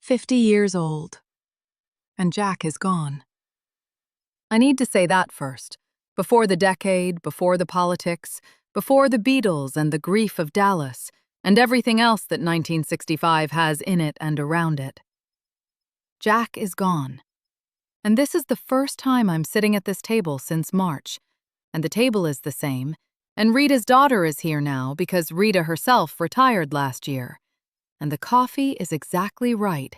50 years old. And Jack is gone. I need to say that first. Before the decade, before the politics, before the Beatles and the grief of Dallas, and everything else that 1965 has in it and around it. Jack is gone. And this is the first time I'm sitting at this table since March. And the table is the same, and Rita's daughter is here now because Rita herself retired last year. And the coffee is exactly right.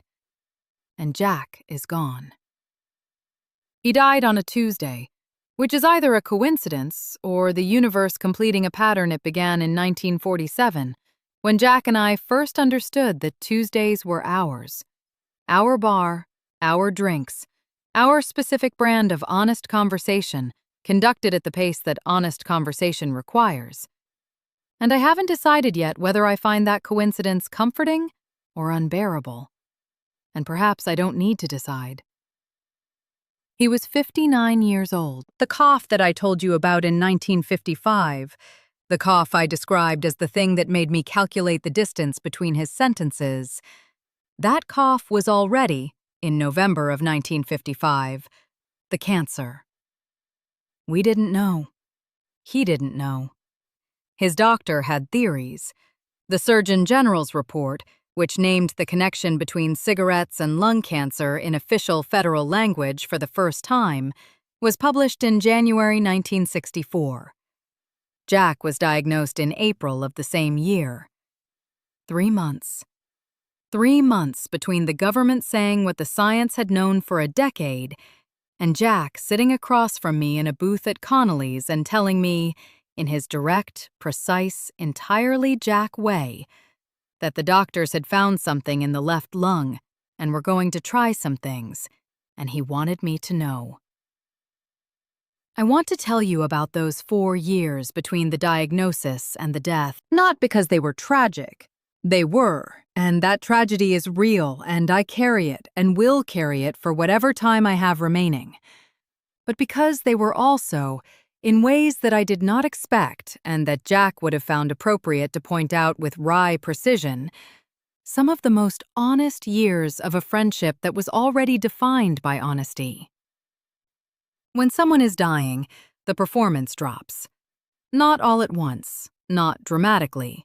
And Jack is gone. He died on a Tuesday, which is either a coincidence or the universe completing a pattern it began in 1947, when Jack and I first understood that Tuesdays were ours. Our bar, our drinks, our specific brand of honest conversation, conducted at the pace that honest conversation requires. And I haven't decided yet whether I find that coincidence comforting or unbearable. And perhaps I don't need to decide. He was 59 years old. The cough that I told you about in 1955, the cough I described as the thing that made me calculate the distance between his sentences, that cough was already, in November of 1955, the cancer. We didn't know. He didn't know. His doctor had theories. The Surgeon General's report, which named the connection between cigarettes and lung cancer in official federal language for the first time, was published in January 1964. Jack was diagnosed in April of the same year. 3 months. 3 months between the government saying what the science had known for a decade and Jack sitting across from me in a booth at Connolly's and telling me, in his direct, precise, entirely Jack way, that the doctors had found something in the left lung and were going to try some things, and he wanted me to know. I want to tell you about those 4 years between the diagnosis and the death, not because they were tragic. They were, and that tragedy is real, and I carry it and will carry it for whatever time I have remaining. But because they were also, in ways that I did not expect and that Jack would have found appropriate to point out with wry precision, some of the most honest years of a friendship that was already defined by honesty. When someone is dying, the performance drops. Not all at once, not dramatically.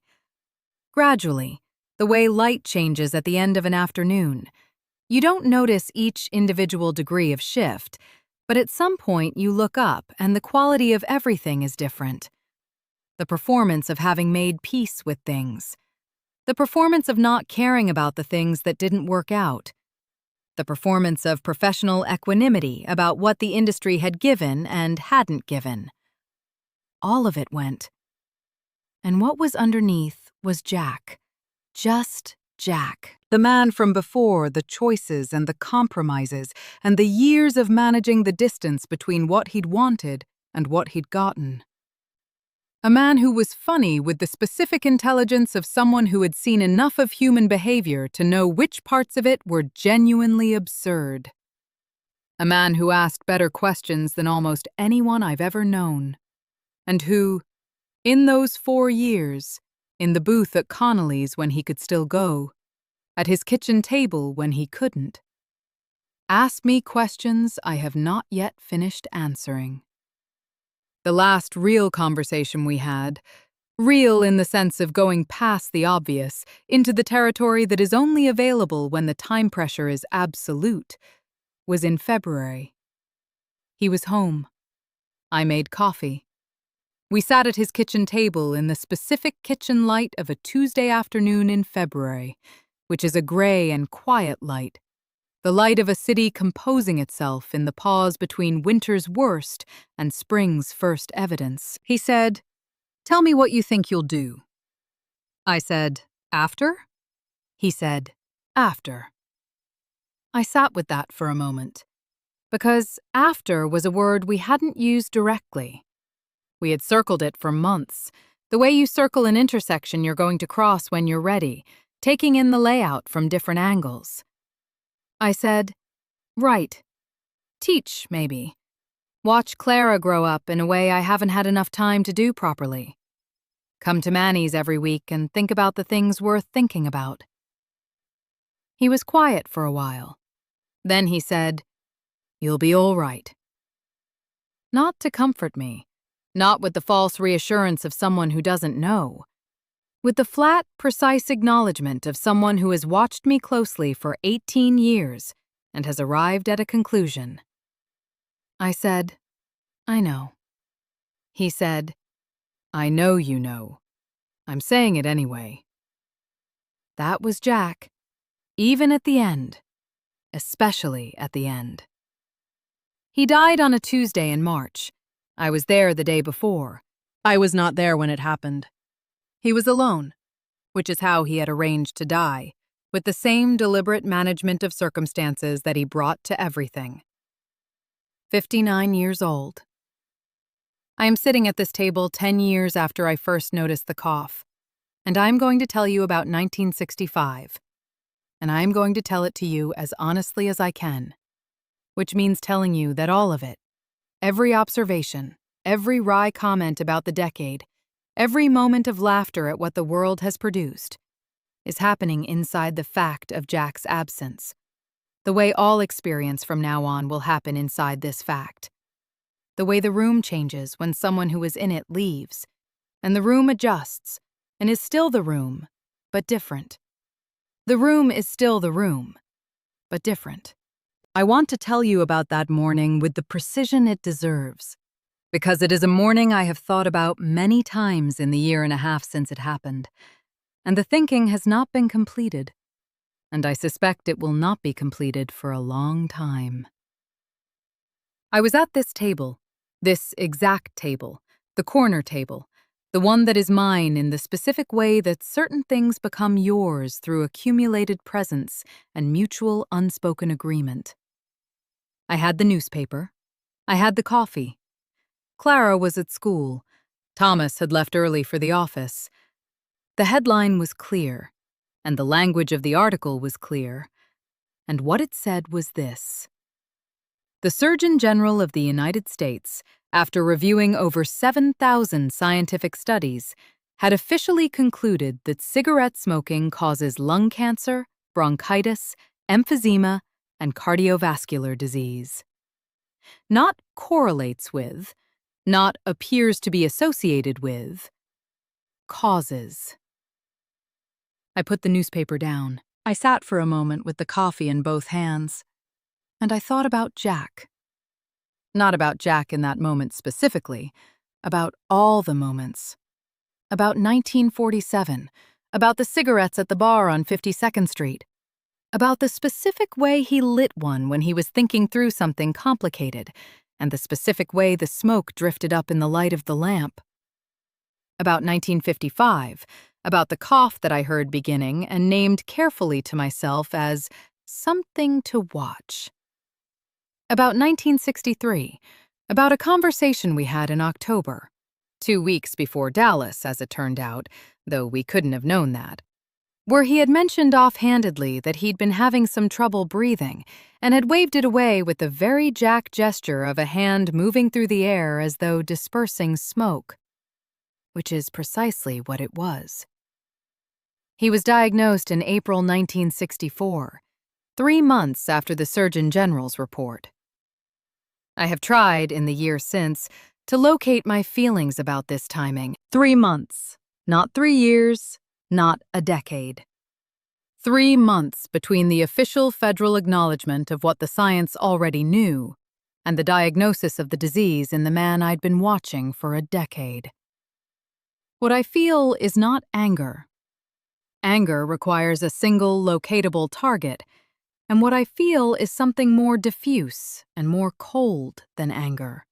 Gradually, the way light changes at the end of an afternoon. You don't notice each individual degree of shift, but at some point you look up and the quality of everything is different. The performance of having made peace with things. The performance of not caring about the things that didn't work out. The performance of professional equanimity about what the industry had given and hadn't given. All of it went. And what was underneath was Jack. Just Jack. The man from before the choices and the compromises and the years of managing the distance between what he'd wanted and what he'd gotten. A man who was funny with the specific intelligence of someone who had seen enough of human behavior to know which parts of it were genuinely absurd. A man who asked better questions than almost anyone I've ever known. And who, in those 4 years, in the booth at Connolly's when he could still go, at his kitchen table when he couldn't, asked me questions I have not yet finished answering. The last real conversation we had, real in the sense of going past the obvious into the territory that is only available when the time pressure is absolute, was in February. He was home. I made coffee. We sat at his kitchen table in the specific kitchen light of a Tuesday afternoon in February, which is a gray and quiet light, the light of a city composing itself in the pause between winter's worst and spring's first evidence. He said, "Tell me what you think you'll do." I said, "After?" He said, "After." I sat with that for a moment, because after was a word we hadn't used directly. We had circled it for months, the way you circle an intersection you're going to cross when you're ready, taking in the layout from different angles. I said, "Right. Teach, maybe. Watch Clara grow up in a way I haven't had enough time to do properly. Come to Manny's every week and think about the things worth thinking about." He was quiet for a while. Then he said, "You'll be all right." Not to comfort me, not with the false reassurance of someone who doesn't know, with the flat, precise acknowledgement of someone who has watched me closely for 18 years and has arrived at a conclusion. I said, "I know." He said, "I know you know. I'm saying it anyway." That was Jack, even at the end, especially at the end. He died on a Tuesday in March. I was there the day before. I was not there when it happened. He was alone, which is how he had arranged to die, with the same deliberate management of circumstances that he brought to everything. 59 years old. I am sitting at this table 10 years after I first noticed the cough, and I am going to tell you about 1965, and I am going to tell it to you as honestly as I can, which means telling you that all of it, every observation, every wry comment about the decade, every moment of laughter at what the world has produced, is happening inside the fact of Jack's absence, the way all experience from now on will happen inside this fact. The way the room changes when someone who is in it leaves, and the room adjusts and is still the room, but different. The room is still the room, but different. I want to tell you about that morning with the precision it deserves, because it is a morning I have thought about many times in the year and a half since it happened, and the thinking has not been completed, and I suspect it will not be completed for a long time. I was at this table, this exact table, the corner table, the one that is mine in the specific way that certain things become yours through accumulated presence and mutual unspoken agreement. I had the newspaper. I had the coffee. Clara was at school. Thomas had left early for the office. The headline was clear, and the language of the article was clear, and what it said was this: the Surgeon General of the United States, after reviewing over 7,000 scientific studies, had officially concluded that cigarette smoking causes lung cancer, bronchitis, emphysema, and cardiovascular disease. Not correlates with, not appears to be associated with, causes. I put the newspaper down. I sat for a moment with the coffee in both hands, and I thought about Jack. Not about Jack in that moment specifically, about all the moments. About 1947, about the cigarettes at the bar on 52nd Street, about the specific way he lit one when he was thinking through something complicated, and the specific way the smoke drifted up in the light of the lamp. About 1955, about the cough that I heard beginning and named carefully to myself as something to watch. About 1963, about a conversation we had in October, 2 weeks before Dallas, as it turned out, though we couldn't have known that, where he had mentioned offhandedly that he'd been having some trouble breathing and had waved it away with the very Jack gesture of a hand moving through the air as though dispersing smoke, which is precisely what it was. He was diagnosed in April 1964, 3 months after the Surgeon General's report. I have tried, in the year since, to locate my feelings about this timing. 3 months, not 3 years, not a decade. 3 months between the official federal acknowledgement of what the science already knew and the diagnosis of the disease in the man I'd been watching for a decade. What I feel is not anger. Anger requires a single locatable target, and what I feel is something more diffuse and more cold than anger.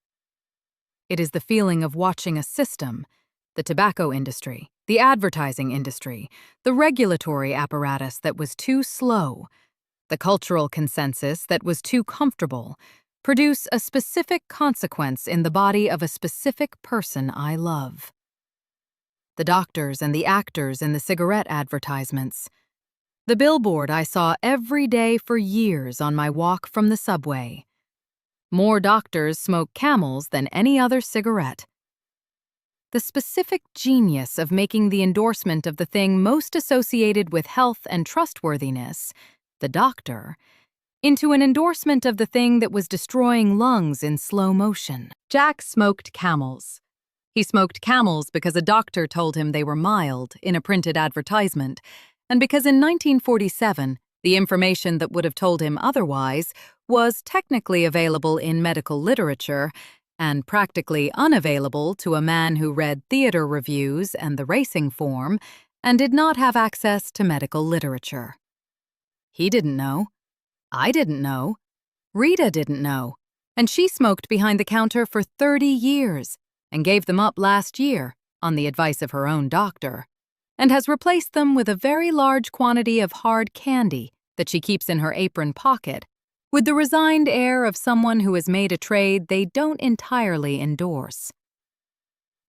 It is the feeling of watching a system, the tobacco industry, the advertising industry, the regulatory apparatus that was too slow, the cultural consensus that was too comfortable, produce a specific consequence in the body of a specific person I love. The doctors and the actors in the cigarette advertisements. The billboard I saw every day for years on my walk from the subway. More doctors smoke Camels than any other cigarette. The specific genius of making the endorsement of the thing most associated with health and trustworthiness the doctor, into an endorsement of the thing that was destroying lungs in slow motion. Jack smoked Camels. He smoked Camels because a doctor told him they were mild in a printed advertisement, and because in 1947, the information that would have told him otherwise was technically available in medical literature and practically unavailable to a man who read theater reviews and the racing form and did not have access to medical literature. He didn't know. I didn't know. Rita didn't know. And she smoked behind the counter for 30 years and gave them up last year on the advice of her own doctor, and has replaced them with a very large quantity of hard candy that she keeps in her apron pocket, with the resigned air of someone who has made a trade they don't entirely endorse.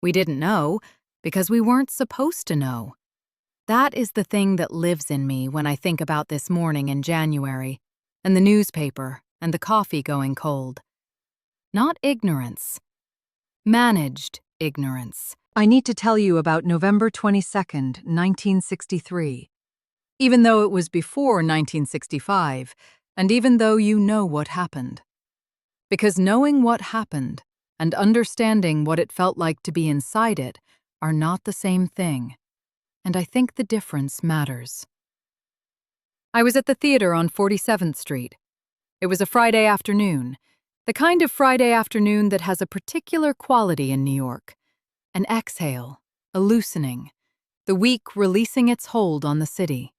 We didn't know because we weren't supposed to know. That is the thing that lives in me when I think about this morning in January, and the newspaper and the coffee going cold. Not ignorance. Managed ignorance. I need to tell you about November 22nd, 1963. Even though it was before 1965, and even though you know what happened. Because knowing what happened and understanding what it felt like to be inside it are not the same thing, and I think the difference matters. I was at the theater on 47th Street. It was a Friday afternoon, the kind of Friday afternoon that has a particular quality in New York. An exhale, a loosening, the week releasing its hold on the city.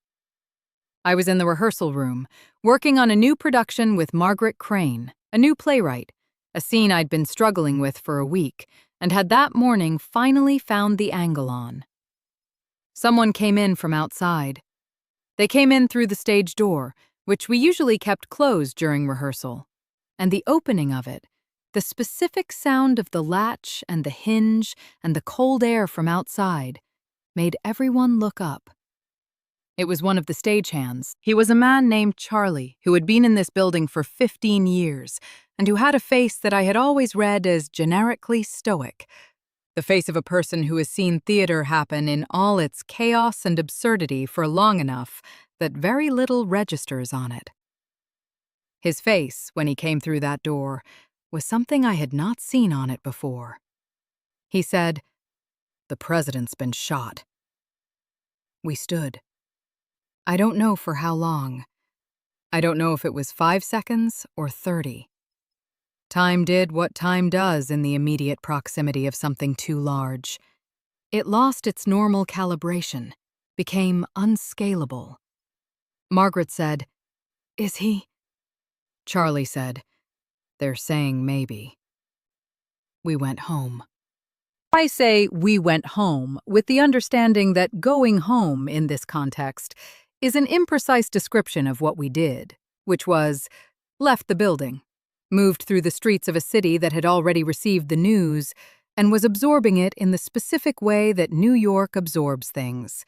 I was in the rehearsal room, working on a new production with Margaret Crane, a new playwright, a scene I'd been struggling with for a week, and had that morning finally found the angle on. Someone came in from outside. They came in through the stage door, which we usually kept closed during rehearsal, and the opening of it, the specific sound of the latch and the hinge and the cold air from outside, made everyone look up. It was one of the stagehands. He was a man named Charlie, who had been in this building for 15 years, and who had a face that I had always read as generically stoic. The face of a person who has seen theater happen in all its chaos and absurdity for long enough that very little registers on it. His face, when he came through that door, was something I had not seen on it before. He said, "The president's been shot." We stood. I don't know for how long. I don't know if it was 5 seconds or 30. Time did what time does in the immediate proximity of something too large. It lost its normal calibration, became unscalable. Margaret said, "Is he?" Charlie said, "They're saying maybe." We went home. I say we went home with the understanding that going home in this context is an imprecise description of what we did, which was left the building, moved through the streets of a city that had already received the news, and was absorbing it in the specific way that New York absorbs things,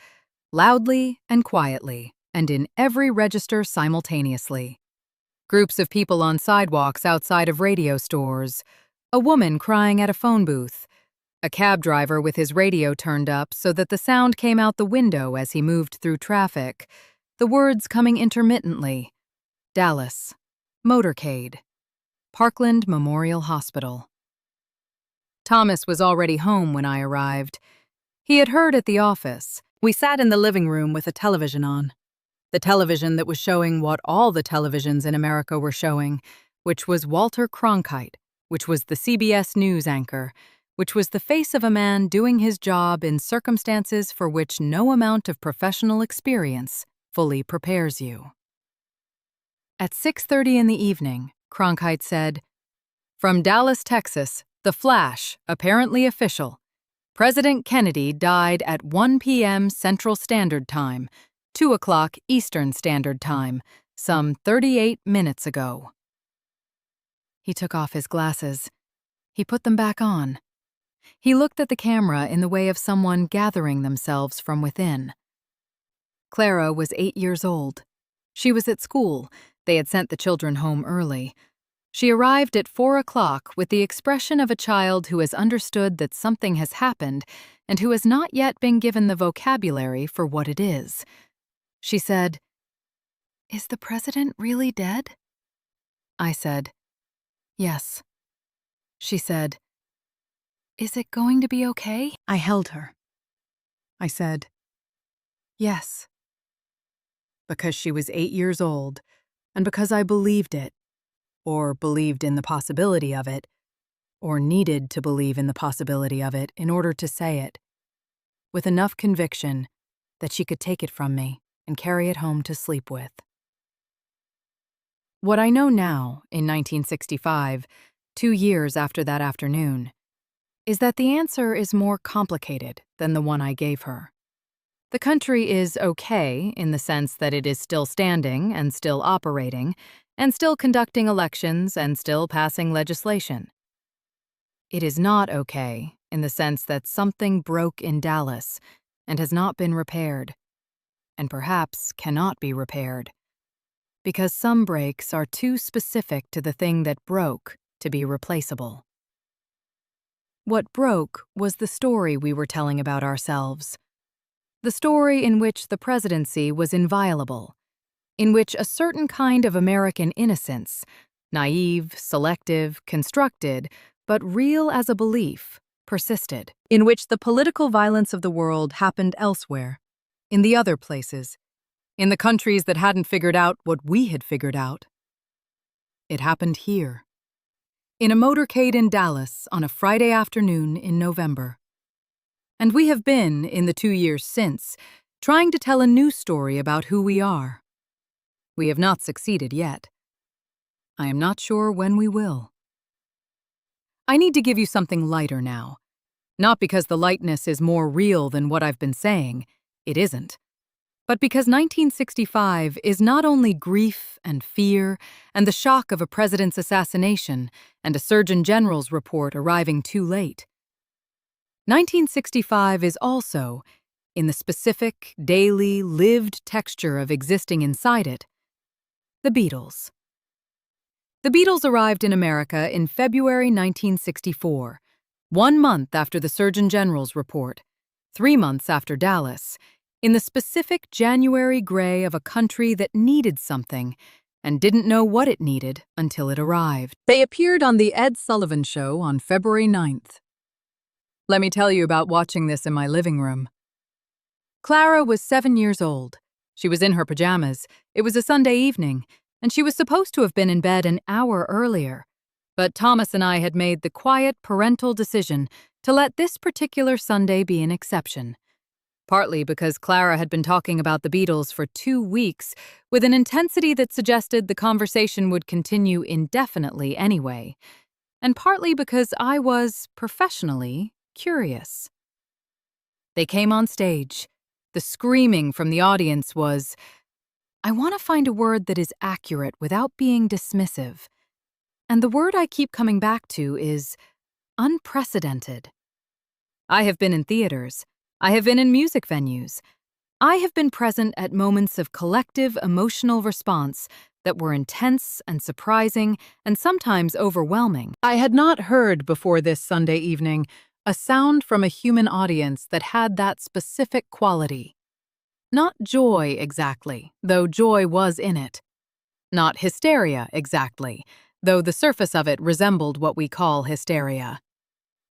loudly and quietly, and in every register simultaneously. Groups of people on sidewalks outside of radio stores, a woman crying at a phone booth, a cab driver with his radio turned up so that the sound came out the window as he moved through traffic, the words coming intermittently: Dallas, motorcade, Parkland Memorial Hospital. Thomas was already home when I arrived. He had heard at the office. We sat in the living room with a television on. The television that was showing what all the televisions in America were showing, which was Walter Cronkite, which was the CBS News anchor, which was the face of a man doing his job in circumstances for which no amount of professional experience fully prepares you. At 6:30 in the evening, Cronkite said, "From Dallas, Texas, the flash, apparently official. President Kennedy died at 1 p.m. Central Standard Time, 2 o'clock Eastern Standard Time, some 38 minutes ago." He took off his glasses. He put them back on. He looked at the camera in the way of someone gathering themselves from within. Clara was 8 years old. She was at school. They had sent the children home early. She arrived at 4 o'clock with the expression of a child who has understood that something has happened and who has not yet been given the vocabulary for what it is. She said, Is the president really dead? I said, yes. She said, is it going to be okay? I held her. I said, yes. Because she was 8 years old, and because I believed it, or believed in the possibility of it, or needed to believe in the possibility of it in order to say it, with enough conviction that she could take it from me and carry it home to sleep with. What I know now, in 1965, 2 years after that afternoon, is that the answer is more complicated than the one I gave her. The country is okay in the sense that it is still standing and still operating, and still conducting elections and still passing legislation. It is not okay in the sense that something broke in Dallas and has not been repaired, and perhaps cannot be repaired, because some breaks are too specific to the thing that broke to be replaceable. What broke was the story we were telling about ourselves. The story in which the presidency was inviolable, in which a certain kind of American innocence, naive, selective, constructed, but real as a belief, persisted, in which the political violence of the world happened elsewhere, in the other places, in the countries that hadn't figured out what we had figured out. It happened here, in a motorcade in Dallas on a Friday afternoon in November. And we have been, in the 2 years since, trying to tell a new story about who we are. We have not succeeded yet. I am not sure when we will. I need to give you something lighter now. Not because the lightness is more real than what I've been saying, it isn't. But because 1965 is not only grief and fear and the shock of a president's assassination and a Surgeon General's report arriving too late. 1965 is also, in the specific, daily, lived texture of existing inside it, the Beatles. The Beatles arrived in America in February 1964, 1 month after the Surgeon General's report, 3 months after Dallas, in the specific January gray of a country that needed something and didn't know what it needed until it arrived. They appeared on The Ed Sullivan Show on February 9th. Let me tell you about watching this in my living room. Clara was 7 years old. She was in her pajamas. It was a Sunday evening, and she was supposed to have been in bed an hour earlier. But Thomas and I had made the quiet parental decision to let this particular Sunday be an exception. Partly because Clara had been talking about the Beatles for 2 weeks with an intensity that suggested the conversation would continue indefinitely anyway, and partly because I was, professionally, curious. They came on stage. The screaming from the audience was, I want to find a word that is accurate without being dismissive, and the word I keep coming back to is unprecedented. I have been in theaters. I have been in music venues. I have been present at moments of collective emotional response that were intense and surprising and sometimes overwhelming. I had not heard before this Sunday evening a sound from a human audience that had that specific quality. Not joy exactly, though joy was in it. Not hysteria exactly, though the surface of it resembled what we call hysteria.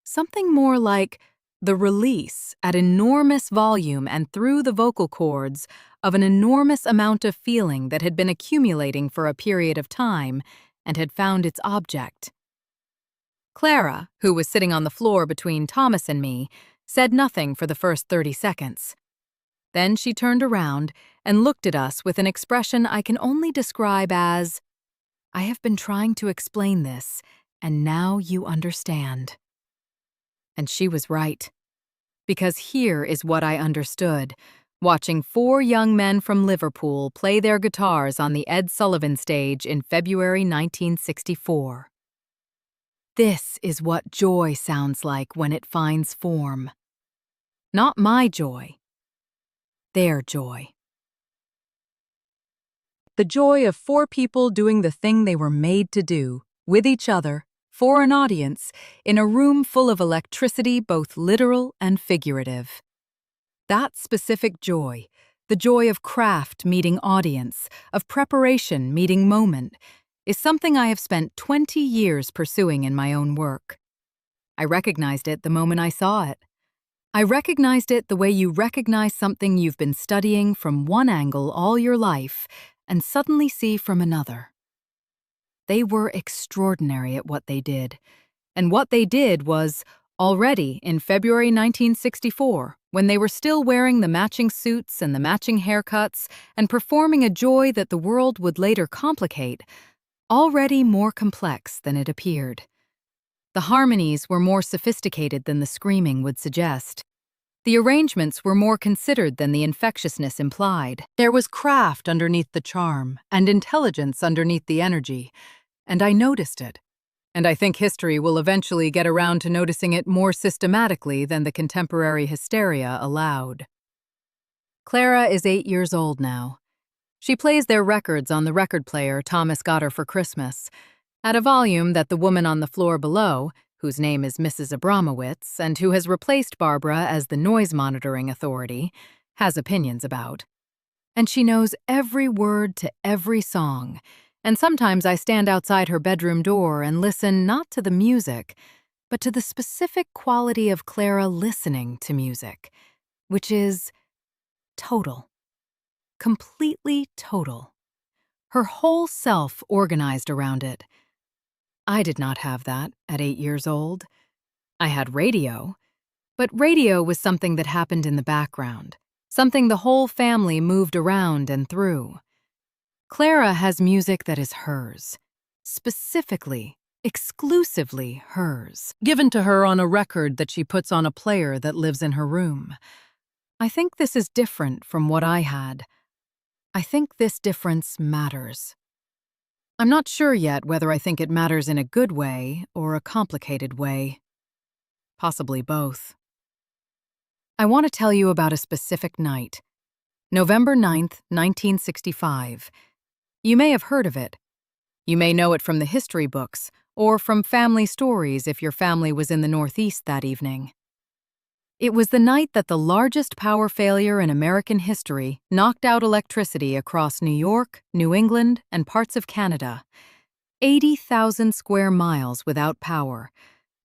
Something more like the release at enormous volume and through the vocal cords of an enormous amount of feeling that had been accumulating for a period of time and had found its object. Clara, who was sitting on the floor between Thomas and me, said nothing for the first 30 seconds. Then she turned around and looked at us with an expression I can only describe as, I have been trying to explain this, and now you understand. And she was right. Because here is what I understood, watching 4 young men from Liverpool play their guitars on the Ed Sullivan stage in February 1964. This is what joy sounds like when it finds form. Not my joy. Their joy. The joy of 4 people doing the thing they were made to do, with each other, for an audience, in a room full of electricity both literal and figurative. That specific joy, The joy of craft meeting audience, of preparation meeting moment, is something I have spent 20 years pursuing in my own work. I recognized it the moment I saw it. I recognized it the way you recognize something you've been studying from one angle all your life and suddenly see from another. They were extraordinary at what they did. And what they did was, already in February 1964, when they were still wearing the matching suits and the matching haircuts and performing a joy that the world would later complicate, already more complex than it appeared. The harmonies were more sophisticated than the screaming would suggest. The arrangements were more considered than the infectiousness implied. There was craft underneath the charm and intelligence underneath the energy, and I noticed it. And I think history will eventually get around to noticing it more systematically than the contemporary hysteria allowed. Clara is 8 years old now. She plays their records on the record player Thomas got her for Christmas, at a volume that the woman on the floor below, whose name is Mrs. Abramowitz and who has replaced Barbara as the noise monitoring authority, has opinions about. And she knows every word to every song, and sometimes I stand outside her bedroom door and listen not to the music, but to the specific quality of Clara listening to music, which is total. Completely total. Her whole self organized around it. I did not have that at 8 years old. I had radio, but radio was something that happened in the background, something the whole family moved around and through. Clara has music that is hers, specifically, exclusively hers, given to her on a record that she puts on a player that lives in her room. I think this is different from what I had. I think this difference matters. I'm not sure yet whether I think it matters in a good way or a complicated way. Possibly both. I want to tell you about a specific night. November 9th, 1965. You may have heard of it. You may know it from the history books or from family stories if your family was in the Northeast that evening. It was the night that the largest power failure in American history knocked out electricity across New York, New England, and parts of Canada. 80,000 square miles without power,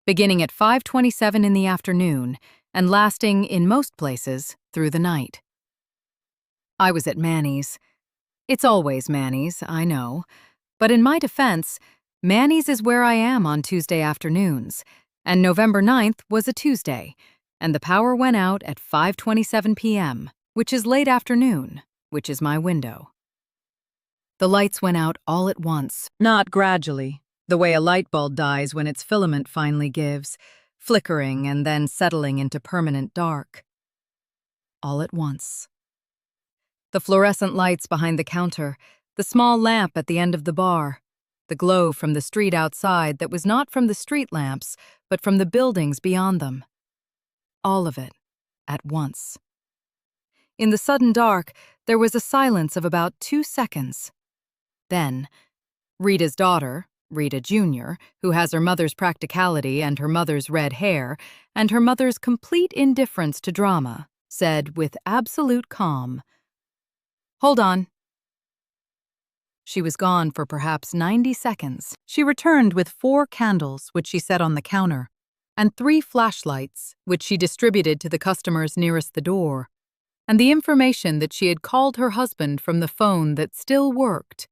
beginning at 5:27 in the afternoon and lasting, in most places, through the night. I was at Manny's. It's always Manny's, I know. But in my defense, Manny's is where I am on Tuesday afternoons, and November 9th was a Tuesday, and the power went out at 5:27 p.m., which is late afternoon, which is my window. The lights went out all at once, not gradually, the way a light bulb dies when its filament finally gives, flickering and then settling into permanent dark. All at once. The fluorescent lights behind the counter, the small lamp at the end of the bar, the glow from the street outside that was not from the street lamps, but from the buildings beyond them. All of it, at once. In the sudden dark, there was a silence of about 2 seconds. Then, Rita's daughter, Rita Jr., who has her mother's practicality and her mother's red hair, and her mother's complete indifference to drama, said with absolute calm, "Hold on." She was gone for perhaps 90 seconds. She returned with 4 candles, which she set on the counter, and 3 flashlights, which she distributed to the customers nearest the door, and the information that she had called her husband from the phone that still worked,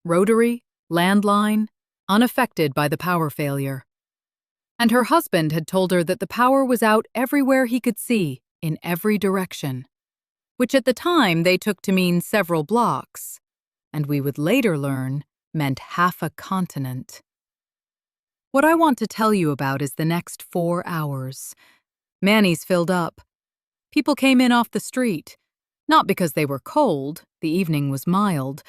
rotary, landline, unaffected by the power failure. And her husband had told her that the power was out everywhere he could see, in every direction, which at the time they took to mean several blocks, and we would later learn meant half a continent. What I want to tell you about is the next 4 hours. Manny's filled up. People came in off the street, not because they were cold, the evening was mild,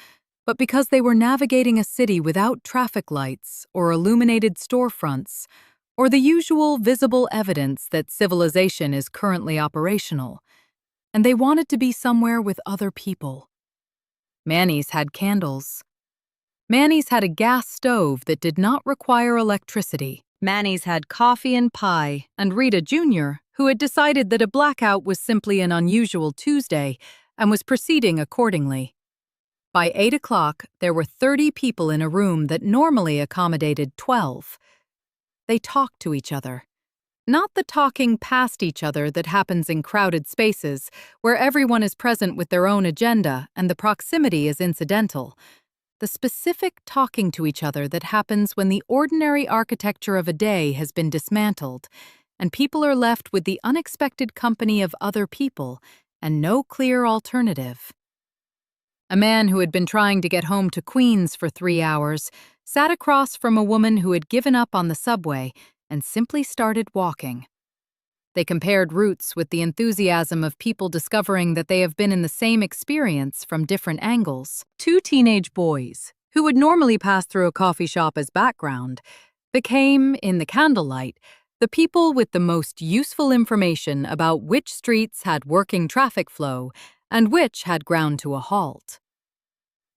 but because they were navigating a city without traffic lights or illuminated storefronts, or the usual visible evidence that civilization is currently operational, and they wanted to be somewhere with other people. Manny's had candles. Manny's had a gas stove that did not require electricity. Manny's had coffee and pie, and Rita Jr., who had decided that a blackout was simply an unusual Tuesday, and was proceeding accordingly. By 8 o'clock, there were 30 people in a room that normally accommodated 12. They talked to each other. Not the talking past each other that happens in crowded spaces, where everyone is present with their own agenda and the proximity is incidental. The specific talking to each other that happens when the ordinary architecture of a day has been dismantled, and people are left with the unexpected company of other people and no clear alternative. A man who had been trying to get home to Queens for 3 hours sat across from a woman who had given up on the subway and simply started walking. They compared routes with the enthusiasm of people discovering that they have been in the same experience from different angles. 2 teenage boys, who would normally pass through a coffee shop as background, became, in the candlelight, the people with the most useful information about which streets had working traffic flow and which had ground to a halt.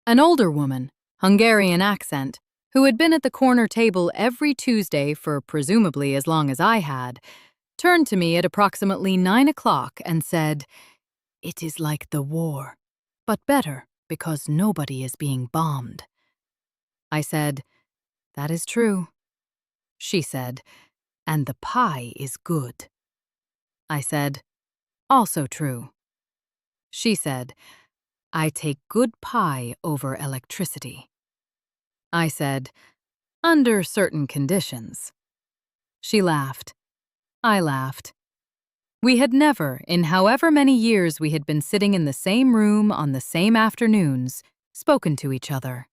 An older woman, Hungarian accent, who had been at the corner table every Tuesday for presumably as long as I had, turned to me at approximately 9 o'clock and said, "It is like the war, but better because nobody is being bombed." I said, "That is true." She said, "And the pie is good." I said, "Also true." She said, "I take good pie over electricity." I said, "Under certain conditions." She laughed. I laughed. We had never, in however many years we had been sitting in the same room on the same afternoons, spoken to each other.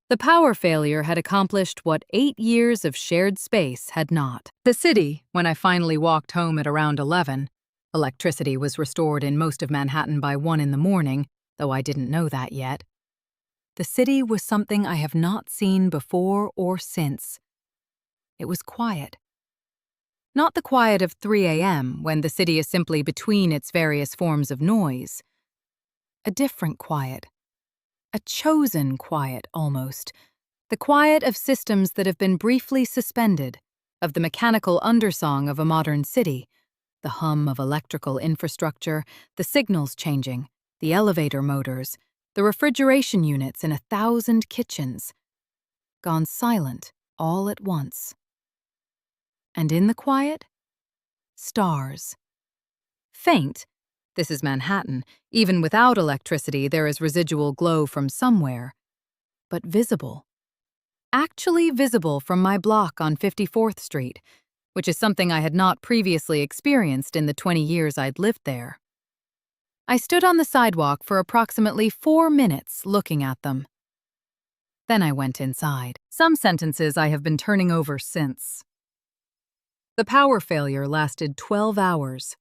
The power failure had accomplished what 8 years of shared space had not. The city, when I finally walked home at around 11, electricity was restored in most of Manhattan by 1 in the morning, though I didn't know that yet. The city was something I have not seen before or since. It was quiet. Not the quiet of 3 a.m., when the city is simply between its various forms of noise. A different quiet. A chosen quiet, almost. The quiet of systems that have been briefly suspended, of the mechanical undersong of a modern city, the hum of electrical infrastructure, the signals changing, the elevator motors, the refrigeration units in 1,000 kitchens. Gone silent all at once. And in the quiet, stars. Faint. This is Manhattan. Even without electricity, there is residual glow from somewhere. But visible. Actually visible from my block on 54th Street, which is something I had not previously experienced in the 20 years I'd lived there. I stood on the sidewalk for approximately 4 minutes looking at them. Then I went inside. Some sentences I have been turning over since. The power failure lasted 12 hours.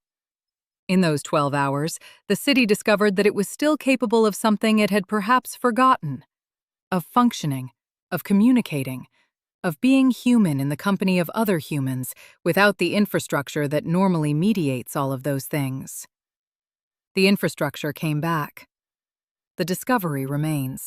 In those 12 hours, the city discovered that it was still capable of something it had perhaps forgotten. Of functioning, of communicating, of being human in the company of other humans without the infrastructure that normally mediates all of those things. The infrastructure came back. The discovery remains.